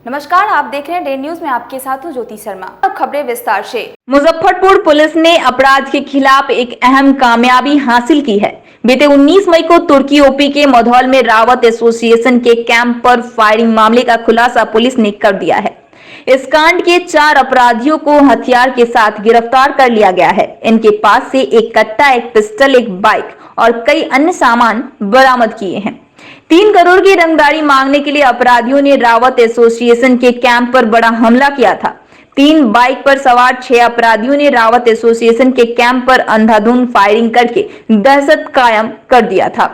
नमस्कार, आप देख रहे हैं डे न्यूज में आपके साथ हूं ज्योति शर्मा। अब खबरें विस्तार से। मुजफ्फरपुर पुलिस ने अपराध के खिलाफ एक अहम कामयाबी हासिल की है। बीते 19 मई को तुर्की ओपी के मधौल में रावत एसोसिएशन के कैंप पर फायरिंग मामले का खुलासा पुलिस ने कर दिया है। इस कांड के 4 अपराधियों को हथियार के साथ गिरफ्तार कर लिया गया है। इनके पास से एक कट्टा, एक पिस्टल, एक बाइक और कई अन्य सामान बरामद किए हैं। 3 करोड़ की रंगदारी मांगने के लिए अपराधियों ने रावत एसोसिएशन के कैंप पर बड़ा हमला किया था। 3 बाइक पर सवार 6 अपराधियों ने रावत एसोसिएशन के कैंप पर अंधाधुंध फायरिंग करके दहशत कायम कर दिया था।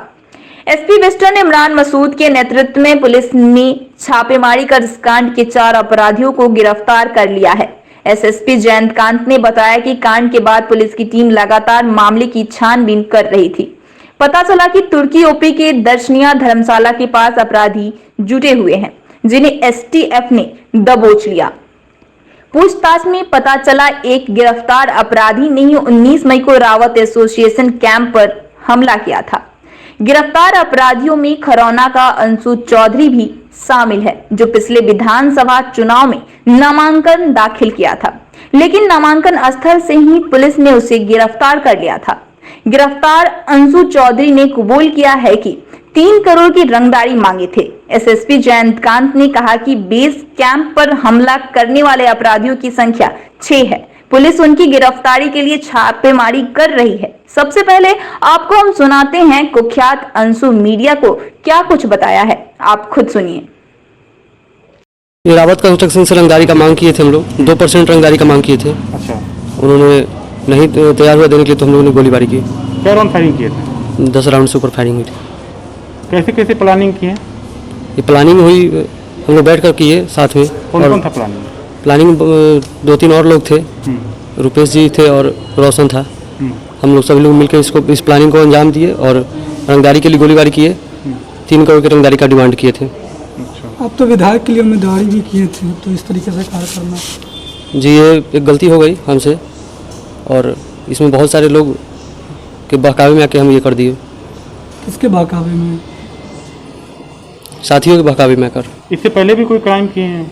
एसपी वेस्टर्न इमरान मसूद के नेतृत्व में पुलिस ने छापेमारी कर इस कांड के 4 अपराधियों को गिरफ्तार कर लिया है। एसएसपी जयंतकांत ने बताया कि कांड के बाद पुलिस की टीम लगातार मामले की छानबीन कर रही थी। पता चला कि तुर्की ओपी के दर्शनिया धर्मशाला के पास अपराधी जुटे हुए हैं, जिन्हें एसटीएफ ने दबोच लिया। पूछताछ में पता चला एक गिरफ्तार अपराधी ने ही 19 मई को रावत एसोसिएशन कैंप पर हमला किया था। गिरफ्तार अपराधियों में खरौना का अंशु चौधरी भी शामिल है, जो पिछले विधानसभा चुनाव में नामांकन दाखिल किया था, लेकिन नामांकन स्थल से ही पुलिस ने उसे गिरफ्तार कर लिया था। गिरफ्तार अंशु चौधरी ने कबूल किया है कि 3 करोड़ की रंगदारी मांगे थे। एसएसपी जयंतकांत ने कहा कि बेस कैंप पर हमला करने वाले अपराधियों की संख्या 6 है। पुलिस उनकी गिरफ्तारी के लिए छापेमारी कर रही है। सबसे पहले आपको हम सुनाते हैं कुख्यात अंशु मीडिया को क्या कुछ बताया है, आप खुद सुनिए। रावत कंस्ट्रक्शन से रंगदारी का मांग किए थे हम लोग, 2% रंगदारी का मांग किए थे। अच्छा, उन्होंने नहीं तैयार हुआ देने के लिए, तो हम लोगों ने गोलीबारी की। क्या राउंड फायरिंग किए थे? 10 राउंड से ऊपर फायरिंग हुई थी। कैसे कैसे प्लानिंग की है? ये प्लानिंग हुई, हम लोग बैठ कर किए साथ में। कौन था प्लानिंग? प्लानिंग 2-3 और लोग थे, रुपेश जी थे और रोशन था। हम लोग सभी लोग मिलकर इस प्लानिंग को अंजाम दिए और रंगदारी के लिए गोलीबारी किए। 3 करोड़ की रंगदारी का डिमांड किए थे। अच्छा, आप तो विधायक के लिए उम्मीदवारी भी किए थे, तो इस तरीके से कार्य करना? जी, ये एक गलती हो गई हमसे और इसमें बहुत सारे लोग के बहकावे में आके हम ये कर दिए। किसके बहकावे में? साथियों के बहकावे में आकर। इससे पहले भी कोई क्राइम किए हैं?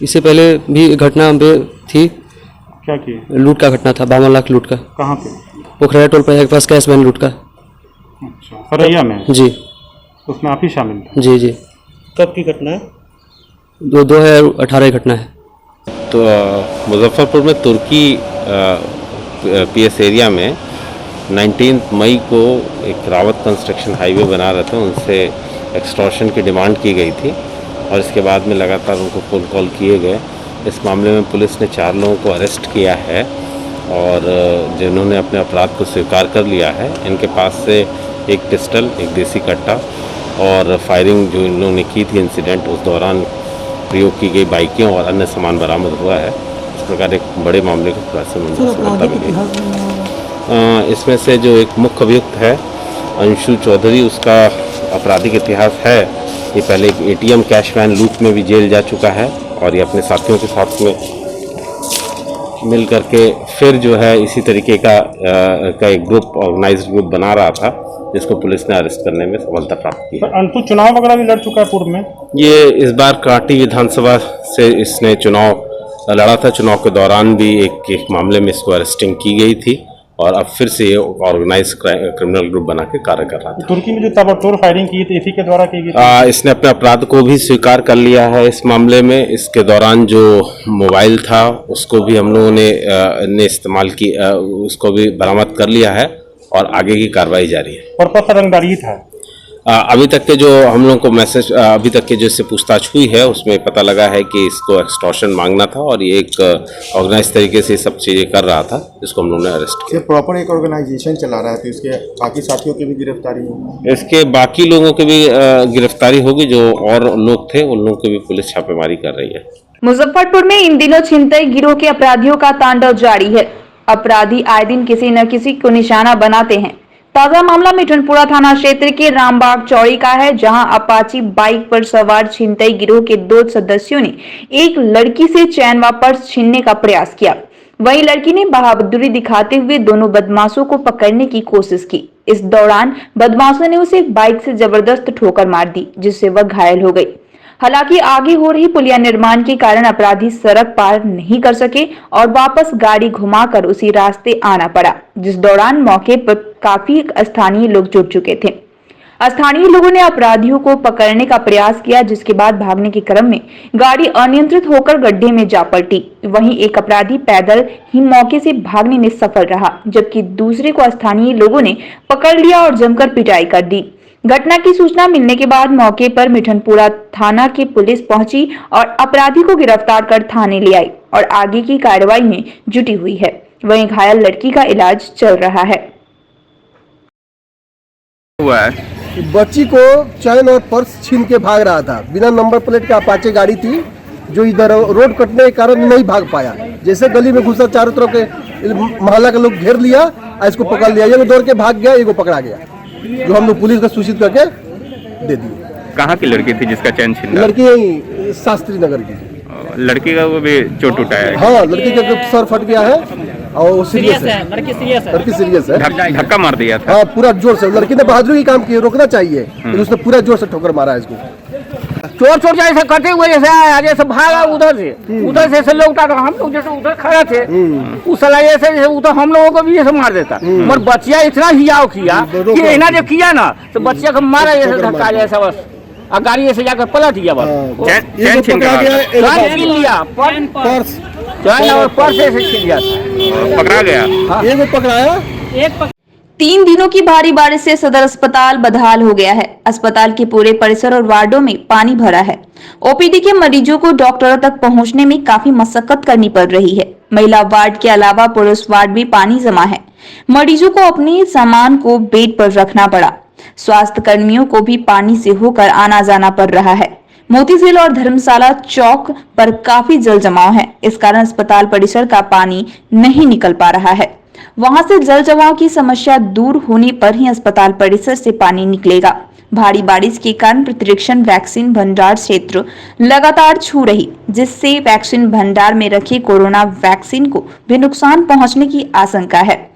इससे पहले भी घटना हम पे थी। क्या किए? लूट का घटना था, 52 लाख लूट का। कहाँ पे? पोखरा टोल पर पास कैश वैन लूट का। अच्छा, सरैया में? जी, उसमें आप ही शामिल थे? जी जी। कब की घटना है? 2018 की घटना है। तो मुजफ्फरपुर में तुर्की पीएस एरिया में 19 मई को एक रावत कंस्ट्रक्शन हाईवे बना रहे थे, उनसे एक्सटॉर्शन की डिमांड की गई थी और इसके बाद में लगातार उनको फोन कॉल किए गए। इस मामले में पुलिस ने 4 लोगों को अरेस्ट किया है और जिन्होंने अपने अपराध को स्वीकार कर लिया है। इनके पास से एक पिस्टल, एक देसी कट्टा और फायरिंग जो इन लोगों ने की थी इंसिडेंट, उस दौरान प्रयोग की गई बाइकें और अन्य सामान बरामद हुआ है। इस प्रकार एक बड़े मामले का खुलासा में सफलता मिली। इसमें से जो एक मुख्य अभियुक्त है अंशु चौधरी, उसका आपराधिक इतिहास है। ये पहले एक एटीएम कैश वैन लूट में भी जेल जा चुका है और ये अपने साथियों के साथ में मिल करके फिर जो है इसी तरीके का एक ग्रुप, ऑर्गेनाइज्ड ग्रुप बना रहा था, जिसको पुलिस ने अरेस्ट करने में सफलता प्राप्त की। अंशु चुनाव वगैरह भी लड़ चुका है पूर्व में? ये इस बार कांटी विधानसभा से इसने चुनाव लड़ा था। चुनाव के दौरान भी एक मामले में इसको अरेस्टिंग की गई थी और अब फिर से ये ऑर्गेनाइज क्रिमिनल ग्रुप बना के कार्य कर रहा था। तुर्की में जो ताबड़तोड़ फायरिंग की थी, इसी के द्वारा की गई? इसने अपने अपराध को भी स्वीकार कर लिया है इस मामले में। इसके दौरान जो मोबाइल था उसको भी हम लोगों ने इस्तेमाल की, उसको भी बरामद कर लिया है और आगे की कार्रवाई जारी है। और पता रंगदारी था? अभी तक के जो हम लोगों को मैसेज, अभी तक के जो इससे पूछताछ हुई है उसमें पता लगा है कि इसको एक्सटॉर्शन मांगना था और ये एक ऑर्गेनाइज तरीके से सब चीज़ें कर रहा था, जिसको हम लोगों ने अरेस्ट किया। प्रॉपर एक ऑर्गेनाइजेशन चला रहा है, तो इसके बाकी साथियों की भी गिरफ्तारी होगी? इसके बाकी लोगों की भी गिरफ्तारी होगी। जो और लोग थे उन लोगों की भी पुलिस छापेमारी कर रही है। मुजफ्फरपुर में इन दिनों छिनतई गिरोह के अपराधियों का तांडव जारी है। अपराधी आए दिन किसी न किसी को निशाना बनाते हैं। ताजा मामला मिठनपुरा थाना क्षेत्र के रामबाग चौड़ी का है, जहां अपाची बाइक पर सवार छिनतई गिरोह के 2 सदस्यों ने एक लड़की से चैन व पर्स छीनने का प्रयास किया। वहीं लड़की ने बहादुरी दिखाते हुए दोनों बदमाशों को पकड़ने की कोशिश की। इस दौरान बदमाशों ने उसे बाइक से जबरदस्त ठोकर मार दी, जिससे वह घायल हो गई। हालांकि आगे हो रही पुलिया निर्माण के कारण अपराधी सड़क पार नहीं कर सके और वापस गाड़ी घुमाकर उसी रास्ते आना पड़ा, जिस दौरान मौके पर काफी स्थानीय लोग जुट चुके थे। स्थानीय लोगों ने अपराधियों को पकड़ने का प्रयास किया, जिसके बाद भागने के क्रम में गाड़ी अनियंत्रित होकर गड्ढे में जा पलटी। वहीं एक अपराधी पैदल ही मौके से भागने में सफल रहा, जबकि दूसरे को स्थानीय लोगों ने पकड़ लिया और जमकर पिटाई कर दी। घटना की सूचना मिलने के बाद मौके पर मिठनपुरा थाना की पुलिस पहुंची और अपराधी को गिरफ्तार कर थाने ले आई और आगे की कार्रवाई में जुटी हुई है। वहीं घायल लड़की का इलाज चल रहा है। बच्ची को चैन और पर्स छीन के भाग रहा था। बिना नंबर प्लेट के अपाचे गाड़ी थी जो इधर रोड कटने के कारण नहीं भाग पाया। जैसे गली में घुसा, चारों तरफ के मोहल्ला के लोग घेर लिया और इसको पकड़ लिया। ये दौड़ के भाग गया, ये पकड़ा गया, जो हम लोग पुलिस को सूचित करके दे दिए। कहाँ की लड़की थी जिसका चैन छीना? लड़की यही शास्त्री नगर की। लड़की का वो भी चोट उठा है? हाँ, लड़की का सर फट गया है और वो सीरियस है। लड़की सीरियस है। धक्का मार दिया था? हाँ, पूरा जोर से। लड़की ने बहादुरी की काम की, रोकना चाहिए, लेकिन उसने पूरा जोर से ठोकर मारा है इसको। चोर चोर जैसे करते हुए जैसे भागा उधर से लोग उठा, हम लोग जैसे उधर खड़े थे, उस जैसे उधर हम लोगों को भी जैसे मार देता। मगर बच्चिया इतना हियाव किया कि इन्हें जो किया ना तो बच्चिया को मारा जैसे धक्का जैसा, बस और गाड़ी ऐसे जाकर पलट गया। बस चैन छीन लिया, पर्स और पर्स ऐसे छीन लिया, पकड़ा गया। ये पकड़ाया। 3 दिनों की भारी बारिश से सदर अस्पताल बदहाल हो गया है। अस्पताल के पूरे परिसर और वार्डों में पानी भरा है। ओपीडी के मरीजों को डॉक्टरों तक पहुंचने में काफी मशक्कत करनी पड़ रही है। महिला वार्ड के अलावा पुरुष वार्ड भी पानी जमा है। मरीजों को अपने सामान को बेड पर रखना पड़ा। स्वास्थ्य कर्मियों को भी पानी से होकर आना जाना पड़ रहा है। मोती झील और धर्मशाला चौक पर काफी जल जमाव है। इस कारण अस्पताल परिसर का पानी नहीं निकल पा रहा है। वहां से जल जमाव की समस्या दूर होने पर ही अस्पताल परिसर से पानी निकलेगा। भारी बारिश के कारण प्रतिरक्षण वैक्सीन भंडार क्षेत्र लगातार छू रही, जिससे वैक्सीन भंडार में रखे कोरोना वैक्सीन को भी नुकसान पहुंचने की आशंका है।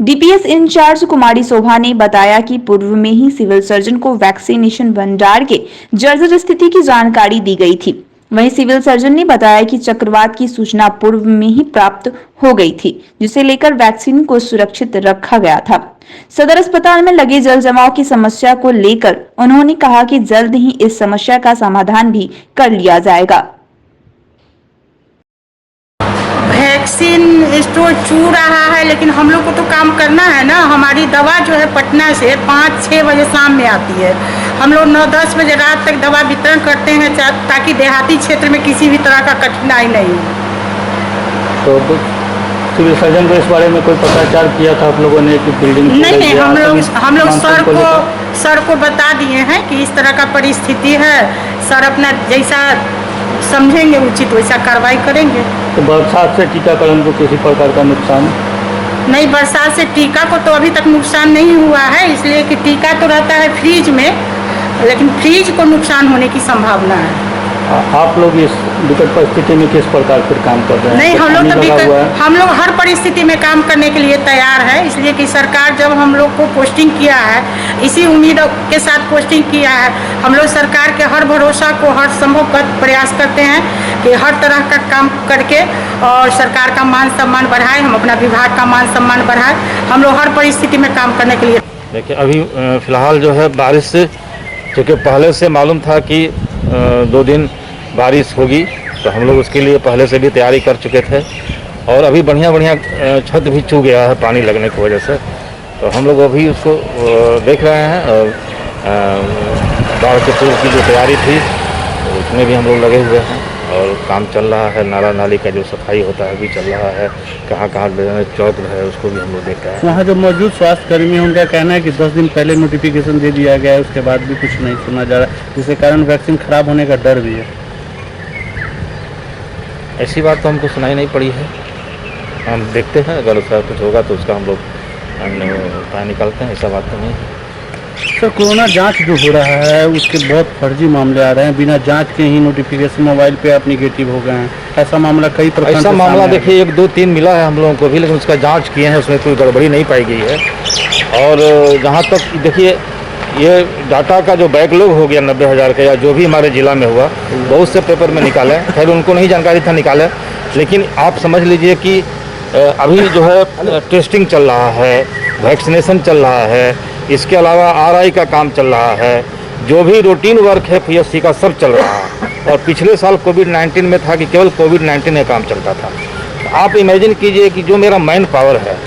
डीपीएस इंचार्ज कुमारी शोभा ने बताया कि पूर्व में ही सिविल सर्जन को वैक्सीनेशन भंडार के जर्जर स्थिति की जानकारी दी गई थी। वहीं सिविल सर्जन ने बताया कि चक्रवात की सूचना पूर्व में ही प्राप्त हो गई थी, जिसे लेकर वैक्सीन को सुरक्षित रखा गया था। सदर अस्पताल में लगे जल जमाव की समस्या को लेकर उन्होंने कहा कि जल्द ही इस समस्या का समाधान भी कर लिया जाएगा। वैक्सीन स्टोर चू रहा है, लेकिन हम लोग को तो काम करना है ना। हमारी दवा जो है पटना से 5-6 बजे शाम में आती है। हम लोग 9-10 बजे रात तक दवा वितरण करते हैं, ताकि देहाती क्षेत्र में किसी भी तरह का कठिनाई नहीं हो। तो सिविल सर्जन को इस बारे में कोई पत्राचार किया था आप लोगों ने कि बिल्डिंग? नहीं, हम लोग सर को बता दिए हैं कि इस तरह का परिस्थिति है। सर अपना जैसा समझेंगे उचित वैसा कार्रवाई करेंगे। तो बरसात से टीकाकरण को किसी प्रकार का नुकसान? नहीं, बरसात से टीका को तो अभी तक नुकसान नहीं हुआ है, इसलिए कि टीका तो रहता है फ्रीज में, लेकिन फ्रीज को नुकसान होने की संभावना है। आप लोग इस विकट परिस्थिति में किस प्रकार फिर काम कर रहे हैं? नहीं, हम लोग हर परिस्थिति में काम करने के लिए तैयार है, इसलिए कि सरकार जब हम लोग को पोस्टिंग किया है, इसी उम्मीद के साथ पोस्टिंग किया है। हम लोग सरकार के हर भरोसा को हर संभव प्रयास करते हैं कि हर तरह का काम करके और सरकार का मान सम्मान बढ़ाए, हम अपना विभाग का मान सम्मान बढ़ाए। हम लोग हर परिस्थिति में काम करने के लिए। देखिए, अभी फिलहाल जो है बारिश से, क्योंकि पहले से मालूम था कि 2 दिन बारिश होगी, तो हम लोग उसके लिए पहले से भी तैयारी कर चुके थे। और अभी बढ़िया छत भी चू गया है पानी लगने की वजह से, तो हम लोग अभी उसको देख रहे हैं। और बाढ़ के पूर्व की जो तैयारी थी उसमें भी हम लोग लगे हुए हैं और काम चल रहा है। नाला नाली का जो सफाई होता है भी चल रहा है। कहाँ चौक है उसको भी हम लोग देख रहे हैं। वहाँ जो मौजूद स्वास्थ्य कर्मी हैं उनका कहना है कि 10 दिन पहले नोटिफिकेशन दे दिया गया है, उसके बाद भी कुछ नहीं सुना जा रहा, जिसके कारण वैक्सीन खराब होने का डर भी है। ऐसी बात तो हमको सुनाई नहीं पड़ी है। हम देखते हैं, अगर उसका कुछ होगा तो उसका हम लोग उपाय निकालते हैं। ऐसा बात तो नहीं है। सर, कोरोना जांच जो हो रहा है उसके बहुत फर्जी मामले आ रहे हैं। बिना जांच के ही नोटिफिकेशन मोबाइल पे आप निगेटिव हो गए हैं। ऐसा मामला कई प्रकार ऐसा मामला देखिए 1, 2, 3 मिला है हम लोगों को भी, लेकिन उसका जांच किए हैं, उसमें कोई गड़बड़ी नहीं पाई गई है। और जहाँ तक देखिए ये डाटा का जो बैकलॉग हो गया 90,000 का या जो भी हमारे ज़िला में हुआ, बहुत से पेपर में निकाले, खैर उनको नहीं जानकारी था निकाले, लेकिन आप समझ लीजिए कि अभी जो है टेस्टिंग चल रहा है, वैक्सीनेशन चल रहा है, इसके अलावा आरआई का काम चल रहा है, जो भी रूटीन वर्क है पीएससी का सब चल रहा है। और पिछले साल कोविड-19 में था कि केवल कोविड-19 का काम चलता था। आप इमेजिन कीजिए कि जो मेरा मैन पावर है,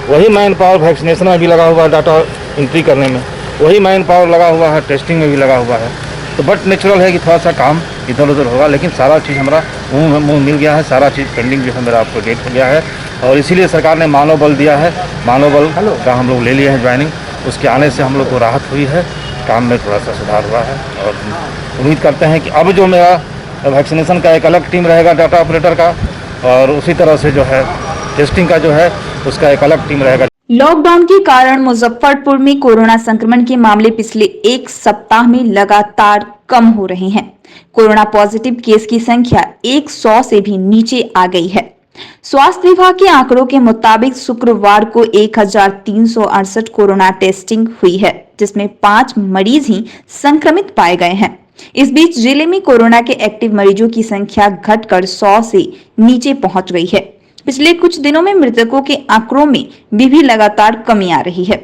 वही मैन पावर वैक्सीनेशन में भी लगा हुआ है, डाटा एंट्री करने में, वही मैन पावर लगा हुआ है, टेस्टिंग में भी लगा हुआ है। तो बट नेचुरल है कि थोड़ा सा काम इधर उधर होगा, लेकिन सारा चीज़ हमारा मुँह मिल गया है, सारा चीज़ पेंडिंग जो है मेरा आपको डेट हो गया है। और इसीलिए सरकार ने मानव बल दिया है, मानव बल का हम लोग ले लिए हैं ज्वाइनिंग, उसके आने से हम लोग को राहत हुई है, काम में थोड़ा सा सुधार हुआ है। और उम्मीद करते हैं कि अब जो मेरा वैक्सीनेशन का एक अलग टीम रहेगा डाटा ऑपरेटर का, और उसी तरह से जो है टेस्टिंग का जो है उसका एक अलग टीम रहेगा। लॉकडाउन के कारण मुजफ्फरपुर में कोरोना संक्रमण के मामले पिछले एक सप्ताह में लगातार कम हो रहे हैं। कोरोना पॉजिटिव केस की संख्या 100 से भी नीचे आ गई है। स्वास्थ्य विभाग के आंकड़ों के मुताबिक शुक्रवार को 1368 कोरोना टेस्टिंग हुई है, जिसमें 5 मरीज ही संक्रमित पाए गए हैं। इस बीच जिले में कोरोना के एक्टिव मरीजों की संख्या घटकर 100 से नीचे पहुंच गई है। पिछले कुछ दिनों में मृतकों के आंकड़ों में भी लगातार कमी आ रही है।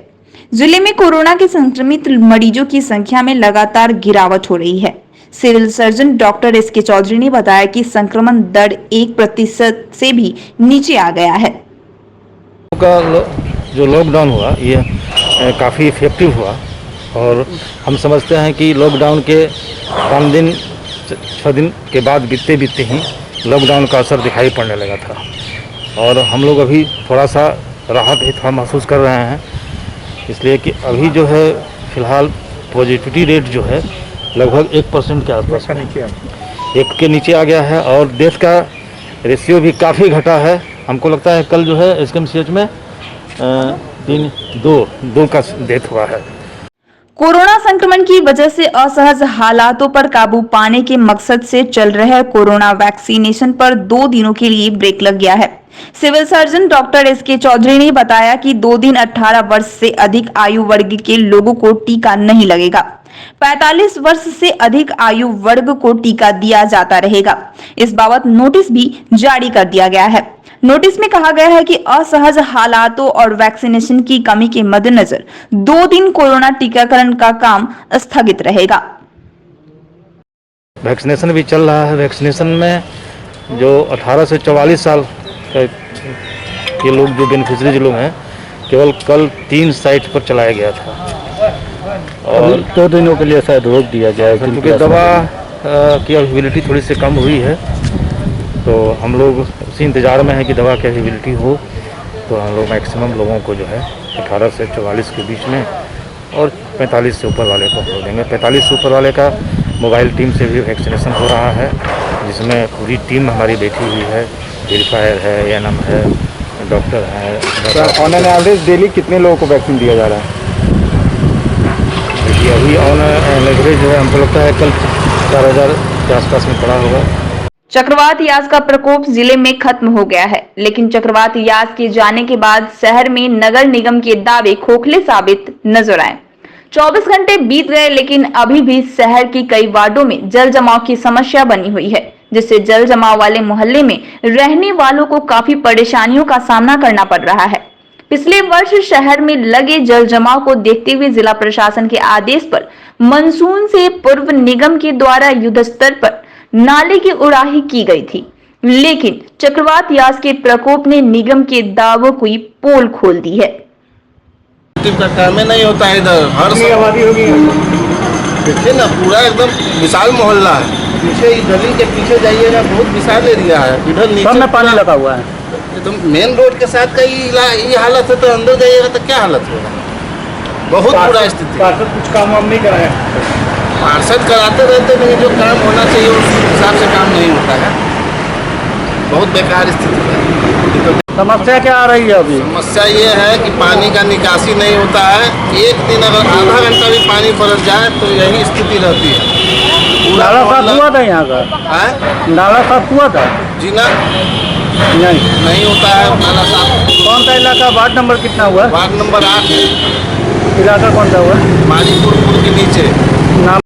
जिले में कोरोना के संक्रमित मरीजों की संख्या में लगातार गिरावट हो रही है। सिविल सर्जन डॉक्टर एस के चौधरी ने बताया कि संक्रमण दर 1% से भी नीचे आ गया है। जो लॉकडाउन हुआ ये काफ़ी इफेक्टिव हुआ, और हम समझते हैं कि लॉकडाउन के 5 दिन 6 दिन के बाद बीतते ही लॉकडाउन का असर दिखाई पड़ने लगा था, और हम लोग अभी थोड़ा सा राहत ही थोड़ा महसूस कर रहे हैं, इसलिए कि अभी जो है फ़िलहाल पॉजिटिविटी रेट जो है लगभग 1% के आसपास एक के नीचे आ गया है, और डेथ का रेशियो भी काफ़ी घटा है। हमको लगता है कल जो है SKMCH में 2 का डेथ हुआ है। कोरोना संक्रमण की वजह से असहज हालातों पर काबू पाने के मकसद से चल रहे कोरोना वैक्सीनेशन पर 2 दिनों के लिए ब्रेक लग गया है। सिविल सर्जन डॉक्टर एस के चौधरी ने बताया कि 2 दिन 18 वर्ष से अधिक आयु वर्ग के लोगों को टीका नहीं लगेगा। 45 वर्ष से अधिक आयु वर्ग को टीका दिया जाता रहेगा। इस बाबत नोटिस भी जारी कर दिया गया है। नोटिस में कहा गया है कि असहज हालातों और वैक्सीनेशन की कमी के मद्देनजर 2 दिन कोरोना टीकाकरण का काम स्थगित रहेगा। वैक्सीनेशन भी चल रहा है। वैक्सीनेशन में जो 18 से 44 साल के लोग जो बेनिफिशरीज लोग हैं, केवल कल 3 साइट पर चलाया गया था, और 2 दिनों के लिए शायद रोक दिया जाएगा क्योंकि दवा की अवेलेबिलिटी थोड़ी सी कम हुई है। तो हम लोग उसी इंतज़ार में है कि दवा की अवेलेबिलिटी हो, तो हम लोग मैक्सिमम लोगों को जो है 18 से 44 के बीच में, और 45 से ऊपर वाले को हम लोग देंगे। 45 से ऊपर वाले का मोबाइल टीम से भी वैक्सीनेशन हो रहा है, जिसमें पूरी टीम हमारी बैठी हुई है, वेरीफायर है, ANM है, डॉक्टर है। ऑन एन एवरेज डेली कितने लोगों को वैक्सीन दिया जा रहा है? देखिए अभी ऑन एवरेज जो है हमको लगता है कल 4000 के आसपास में पड़ा होगा। चक्रवात यास का प्रकोप जिले में खत्म हो गया है, लेकिन चक्रवात यास के जाने के बाद शहर में नगर निगम के दावे खोखले साबित नजर आए। 24 घंटे बीत गए, लेकिन अभी भी शहर की कई वार्डों में जल जमाव की समस्या बनी हुई है, जिससे जल जमाव वाले मोहल्ले में रहने वालों को काफी परेशानियों का सामना करना पड़ रहा है। पिछले वर्ष शहर में लगे जल जमाव को देखते हुए जिला प्रशासन के आदेश पर मानसून से पूर्व निगम के द्वारा युद्ध स्तर पर नाले की उड़ाही की गई थी, लेकिन चक्रवात यास के प्रकोप ने निगम के दावों की पोल खोल दी है। का काम नहीं होता है इधर, हर आबादी होगी। देखिए ना, पूरा एकदम विशाल मोहल्ला है। पीछे गली के पीछे जाइएगा, बहुत विशाल एरिया है। इधर नीचे में पानी लगा हुआ है, एकदम मेन रोड के साथ का ये हालत है, तो अंदर जाइएगा तो क्या हालत होगा। बहुत बुरा स्थिति। पार्षद कुछ काम वाम नहीं कराया? पार्षद कराते रहते, लेकिन जो काम होना चाहिए उस हिसाब से काम नहीं होता है। बहुत बेकार स्थिति है। समस्या क्या आ रही है अभी? समस्या ये है कि पानी का निकासी नहीं होता है। एक दिन अगर आधा घंटा भी पानी बरस जाए तो यही स्थिति रहती है। नाला साफ हुआ था यहाँ का? नाला साफ हुआ था? जी ना, नहीं होता है नाला साफ। कौन सा इलाका? वार्ड नंबर कितना हुआ? वार्ड नंबर 8 है। इलाका कौन सा हुआ? माजीपुर पुल के नीचे।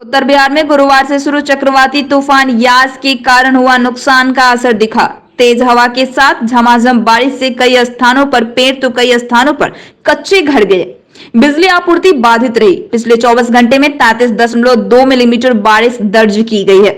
उत्तर बिहार में गुरुवार से शुरू चक्रवाती तूफान यास के कारण हुआ नुकसान का असर दिखा। तेज हवा के साथ झमाझम बारिश से कई स्थानों पर पेड़ तो कई स्थानों पर कच्चे घर गिरे। बिजली आपूर्ति बाधित रही। पिछले 24 घंटे में 33.2 मिलीमीटर बारिश दर्ज की गई है।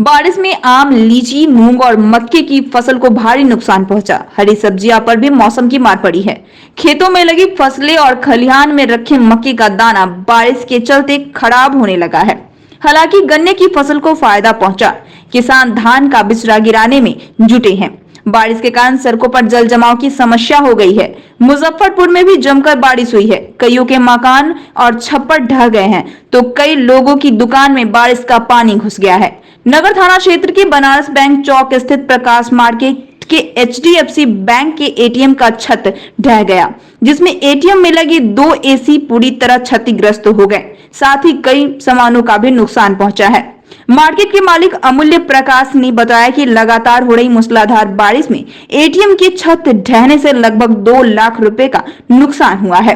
बारिश में आम, लीची, मूंग और मक्के की फसल को भारी नुकसान पहुंचा। हरी सब्जियां पर भी मौसम की मार पड़ी है। खेतों में लगी फसलें और खलिहान में रखे मक्के का दाना बारिश के चलते खराब होने लगा है। हालांकि गन्ने की फसल को फायदा पहुंचा। किसान धान का बिचड़ा गिराने में जुटे हैं। बारिश के कारण सड़कों पर जल जमाव की समस्या हो गई है। मुजफ्फरपुर में भी जमकर बारिश हुई है। कईयों के मकान और छप्पर ढह गए हैं तो कई लोगों की दुकान में बारिश का पानी घुस गया है। नगर थाना क्षेत्र के बनारस बैंक चौक स्थित प्रकाश मार्केट के HDFC बैंक के ATM का छत ढह गया, जिसमें ATM में लगे 2 AC पूरी तरह क्षतिग्रस्त हो गए। साथ ही कई सामानों का भी नुकसान पहुंचा है। मार्केट के मालिक अमूल्य प्रकाश ने बताया कि लगातार हो रही मूसलाधार बारिश में ATM की छत ढहने से लगभग 2 लाख रुपए का नुकसान हुआ है।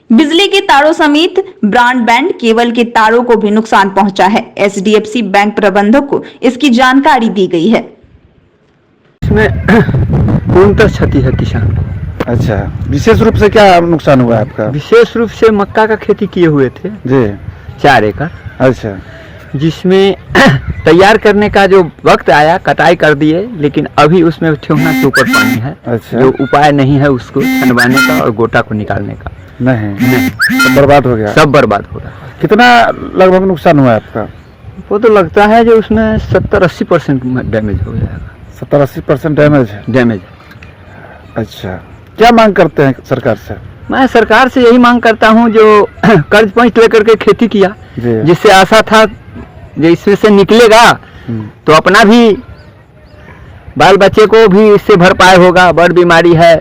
बिजली के तारों समेत ब्रॉडबैंड केबल के तारों को भी नुकसान पहुंचा है। HDFC बैंक प्रबंधक को इसकी जानकारी दी गई है। इसमें पूर्णतः क्षति है किसान को। अच्छा, विशेष रूप से क्या नुकसान हुआ है आपका? विशेष रूप से मक्का का खेती किए हुए थे जी, 4 एकड़। अच्छा, जिसमें तैयार करने का जो वक्त आया कटाई कर दिए, लेकिन अभी उसमें ठेहुना के ऊपर पानी है। अच्छा, जो उपाय नहीं है उसको छनवाने का और गोटा को निकालने का। नहीं, सब बर्बाद हो गया। सब बर्बाद हो रहा। कितना लगभग नुकसान हुआ है आपका? वो तो लगता है जो उसमें 70-80% डैमेज हो जाएगा। 70-80% डैमेज। अच्छा, क्या मांग करते हैं सरकार से? मैं सरकार से यही मांग करता हूँ जो कर्ज पंच लेकर के खेती किया, जिससे आशा था जो इसमें से निकलेगा तो अपना भी बाल बच्चे को भी इससे भरपाई होगा। बड़ बीमारी है,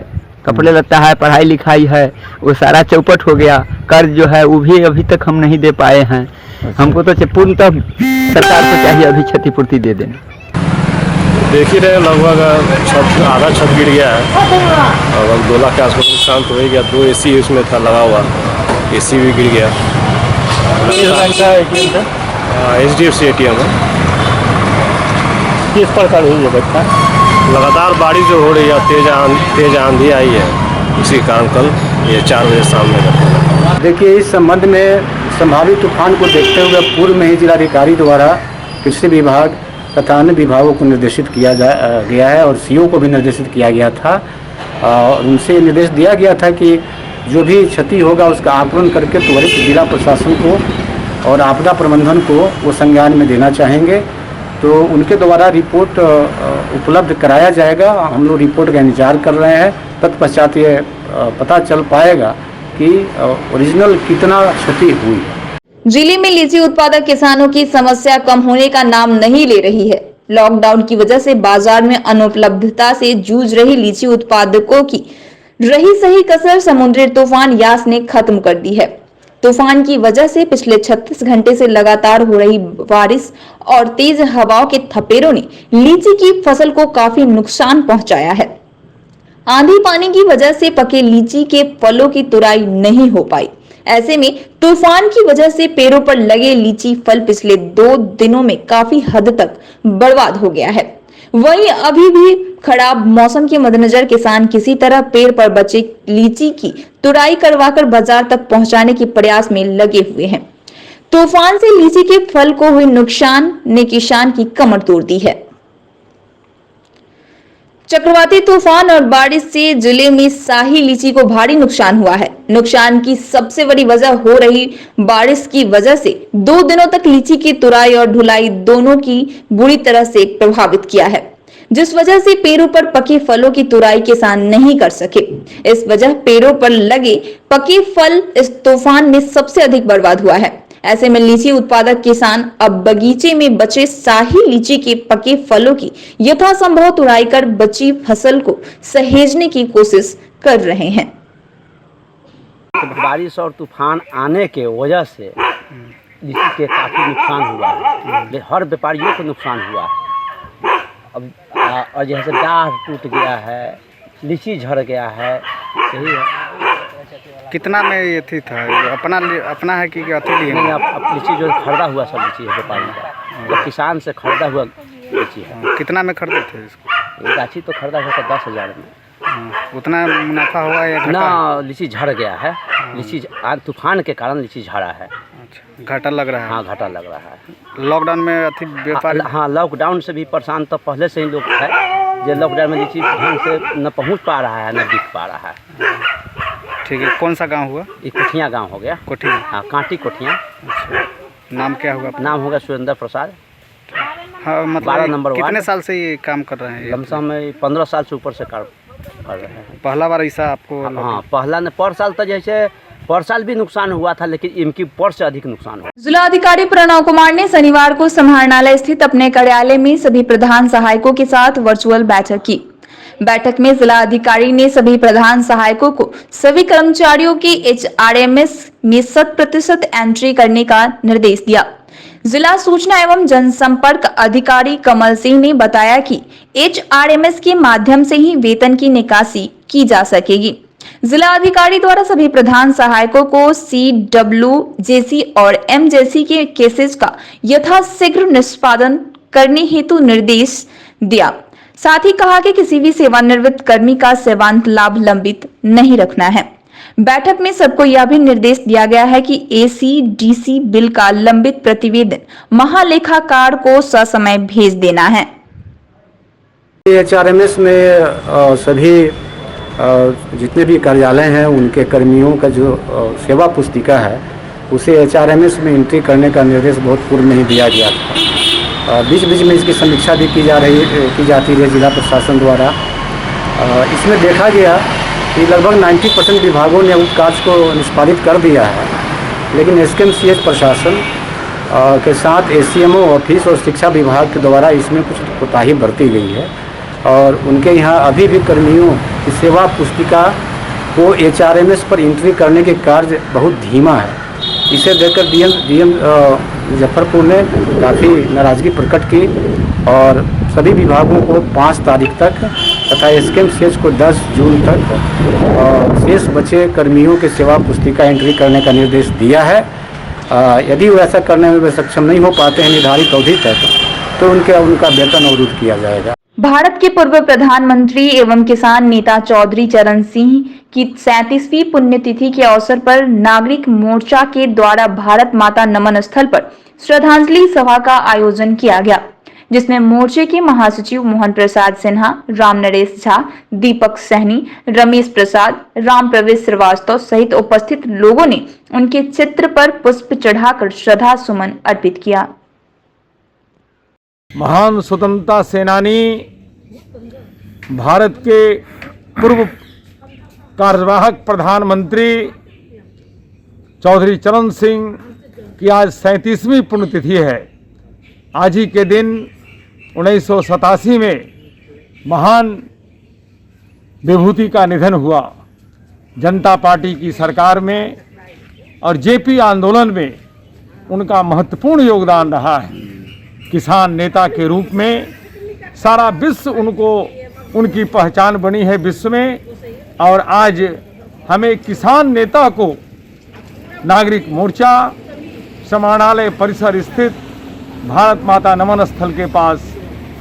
कपड़े लत्ता है, पढ़ाई लिखाई है, वो सारा चौपट हो गया। कर्ज जो है वो भी अभी तक हम नहीं दे पाए हैं। हमको तो पूर्णतः सरकार को चाहिए अभी क्षतिपूर्ति दे देना। देख ही रहे, लगभग छत आधा छत गिर गया है। लगभग 2 लाख के आसपास नुकसान तो हो गया। 2 AC उसमें था लगा हुआ, AC भी गिर गया। HDFC ATM है। किस प्रकार हुई है घटना? लगातार बारिश जो हो रही है, तेज आंधी आई है, इसी कारण कल ये 4 बजे शाम में घटना। देखिए, इस संबंध में संभावित तूफान को देखते हुए पूर्व में ही जिलाधिकारी द्वारा कृषि विभाग तथा अन्य विभागों को निर्देशित किया गया है और CO को भी निर्देशित किया गया था। और उनसे निर्देश दिया गया था कि जो भी क्षति होगा उसका आकलन करके त्वरित जिला प्रशासन को और आपदा प्रबंधन को वो संज्ञान में देना चाहेंगे। तो उनके द्वारा रिपोर्ट उपलब्ध कराया जाएगा। हम लोग रिपोर्ट का इंतजार कर रहे हैं। तत्पश्चात ये पता चल पाएगा कि ओरिजिनल कितना क्षति हुई। जिले में लीची उत्पादक किसानों की समस्या कम होने का नाम नहीं ले रही है। लॉकडाउन की वजह से बाजार में अनुपलब्धता से जूझ रही लीची उत्पादकों की रही सही कसर समुद्री तूफान यास ने खत्म कर दी है। तूफान की वजह से पिछले 36 घंटे से लगातार हो रही बारिश और तेज हवाओं के थपेड़ों ने लीची की फसल को काफी नुकसान पहुंचाया है। आंधी पानी की वजह से पके लीची के फलों की तुराई नहीं हो पाई। ऐसे में तूफान की वजह से पेड़ों पर लगे लीची फल पिछले 2 दिनों में काफी हद तक बर्बाद हो गया है। वहीं अभी भी खराब मौसम के मद्देनजर किसान किसी तरह पेड़ पर बचे लीची की तुराई करवाकर बाजार तक पहुंचाने के प्रयास में लगे हुए हैं। तूफान से लीची के फल को हुए नुकसान ने किसान की कमर तोड़ दी है। चक्रवाती तूफान और बारिश से जिले में शाही लीची को भारी नुकसान हुआ है। नुकसान की सबसे बड़ी वजह हो रही बारिश की वजह से 2 दिनों तक लीची की तुराई और ढुलाई दोनों की बुरी तरह से प्रभावित किया है, जिस वजह से पेड़ों पर पके फलों की तुराई किसान नहीं कर सके। इस वजह पेड़ों पर लगे पके फल इस तूफान में सबसे अधिक बर्बाद हुआ है। ऐसे में लीची उत्पादक किसान अब बगीचे में बचे शाही लीची के पके फलों की यथासंभव तुराई कर बची फसल को सहेजने की कोशिश कर रहे हैं। बारिश और तूफान आने के वजह से लीची के काफ़ी नुकसान हुआ है। हर व्यापारियों को नुकसान हुआ है। अब और जैसे डाढ़ टूट गया है, लीची झड़ गया है, सही है। कितना में ये थी था अपना है कि अथी लिए? नहीं, अब लीची जो खरीदा हुआ सब लीची है व्यापारी का, तो किसान से खरीदा हुआ लीची है। कितना में खरीदे थे इसको? ये गाछी तो खरीदा हुआ था 10,000 में। उतना मुनाफा हुआ या घाटा? ना, लीची झड़ गया है। लीची आज तूफान के कारण लीची झड़ा है। अच्छा, घाटा लग रहा है? हाँ, घाटा लग रहा है। लॉकडाउन में अथी व्यापार? हाँ, लॉकडाउन से भी परेशान तो पहले से ही लोग है, जो लॉकडाउन में लीची ढंग से न पहुँच पा रहा है न बिक पा रहा है। ठीक है, कौन सा गांव हुआ? ये कोठिया गांव हो गया। कोठिया? हाँ, कांटी कोठिया। अच्छा, नाम क्या होगा? नाम होगा सुरेंद्र प्रसाद। हाँ, मतलब 12 नंबर वार्ड। कितने साल से ये काम कर रहे हैं? लमसम में 15 साल से ऊपर से कर रहे हैं। पहला बार ऐसा आपको? हाँ, पहला ने पर साल तो जैसे पर साल भी नुकसान हुआ था, लेकिन इनकी पर से अधिक नुकसान हुआ। जिला अधिकारी प्रणव कुमार ने शनिवार को समाहरणालय स्थित अपने कार्यालय में सभी प्रधान सहायकों के साथ वर्चुअल बैठक की। बैठक में जिला अधिकारी ने सभी प्रधान सहायकों को सभी कर्मचारियों की HRMS में 100% एंट्री करने का निर्देश दिया। जिला सूचना एवं जनसंपर्क अधिकारी कमल सिंह ने बताया कि HRMS के माध्यम से ही वेतन की निकासी की जा सकेगी। जिला अधिकारी द्वारा सभी प्रधान सहायकों को CWJC और MJC के केसेस का यथाशीघ्र निष्पादन करने हेतु निर्देश दिया। साथ ही कहा कि किसी भी सेवानिवृत्त कर्मी का सेवांत लाभ लंबित नहीं रखना है। बैठक में सबको यह भी निर्देश दिया गया है कि AC/DC बिल का लंबित प्रतिवेदन महालेखाकार को ससमय भेज देना है। HRMS में सभी जितने भी कार्यालय हैं उनके कर्मियों का जो सेवा पुस्तिका है उसे HRMS में एंट्री करने का निर्देश बहुत पूर्व में ही दिया गया था। बीच बीच में इसकी समीक्षा भी की जाती है जिला प्रशासन द्वारा। इसमें देखा गया कि लगभग 90% विभागों ने उस कार्य को निष्पादित कर दिया है, लेकिन SKMCH प्रशासन के साथ ACMO ऑफिस और शिक्षा विभाग के द्वारा इसमें कुछ कोताही बरती गई है और उनके यहाँ अभी भी कर्मियों की सेवा पुस्तिका को HRMS पर एंट्री करने के कार्य बहुत धीमा है। इसे देखकर DM मुजफ्फरपुर ने काफ़ी नाराज़गी प्रकट की और सभी विभागों को 5 तारीख तक तथा SKMCH को 10 जून तक शेष बचे कर्मियों के सेवा पुस्तिका एंट्री करने का निर्देश दिया है। यदि वो ऐसा करने में वे सक्षम नहीं हो पाते हैं निर्धारित अवधि तक तो उनका वेतन अवरुद्ध किया जाएगा। भारत के पूर्व प्रधानमंत्री एवं किसान नेता चौधरी चरण सिंह की 37वीं पुण्यतिथि के अवसर पर नागरिक मोर्चा के द्वारा भारत माता नमन स्थल पर श्रद्धांजलि सभा का आयोजन किया गया, जिसमें मोर्चे के महासचिव मोहन प्रसाद सिन्हा, राम नरेश झा, दीपक सहनी, रमेश प्रसाद, राम प्रवेश श्रीवास्तव सहित उपस्थित लोगों ने उनके चित्र पर पुष्प चढ़ाकर श्रद्धा सुमन अर्पित किया। महान स्वतंत्रता सेनानी भारत के पूर्व कार्यवाहक प्रधानमंत्री चौधरी चरण सिंह की आज 37वीं पुण्यतिथि है। आज ही के दिन 1987 में महान विभूति का निधन हुआ। जनता पार्टी की सरकार में और JP आंदोलन में उनका महत्वपूर्ण योगदान रहा है। किसान नेता के रूप में सारा विश्व उनकी पहचान बनी है विश्व में, और आज हमें किसान नेता को नागरिक मोर्चा समाहरणालय परिसर स्थित भारत माता नमन स्थल के पास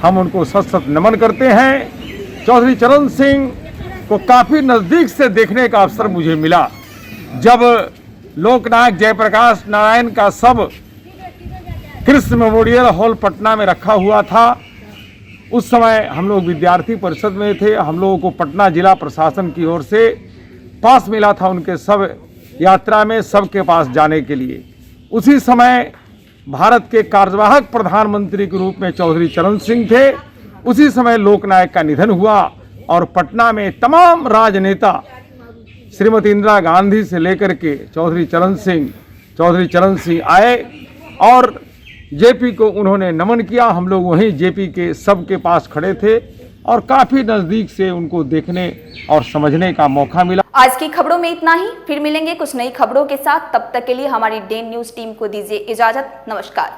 हम उनको सशक्त नमन करते हैं। चौधरी चरण सिंह को काफ़ी नज़दीक से देखने का अवसर मुझे मिला। जब लोकनायक जयप्रकाश नारायण का शव कृष्ण मेमोरियल हॉल पटना में रखा हुआ था, उस समय हम लोग विद्यार्थी परिषद में थे। हम लोगों को पटना जिला प्रशासन की ओर से पास मिला था उनके शव यात्रा में सबके पास जाने के लिए। उसी समय भारत के कार्यवाहक प्रधानमंत्री के रूप में चौधरी चरण सिंह थे। उसी समय लोकनायक का निधन हुआ और पटना में तमाम राजनेता श्रीमती इंदिरा गांधी से लेकर के चौधरी चरण सिंह आए और JP को उन्होंने नमन किया। हम लोग वहीं JP के सबके पास खड़े थे और काफ़ी नज़दीक से उनको देखने और समझने का मौका मिला। आज की खबरों में इतना ही, फिर मिलेंगे कुछ नई खबरों के साथ। तब तक के लिए हमारी DN न्यूज़ टीम को दीजिए इजाज़त। नमस्कार।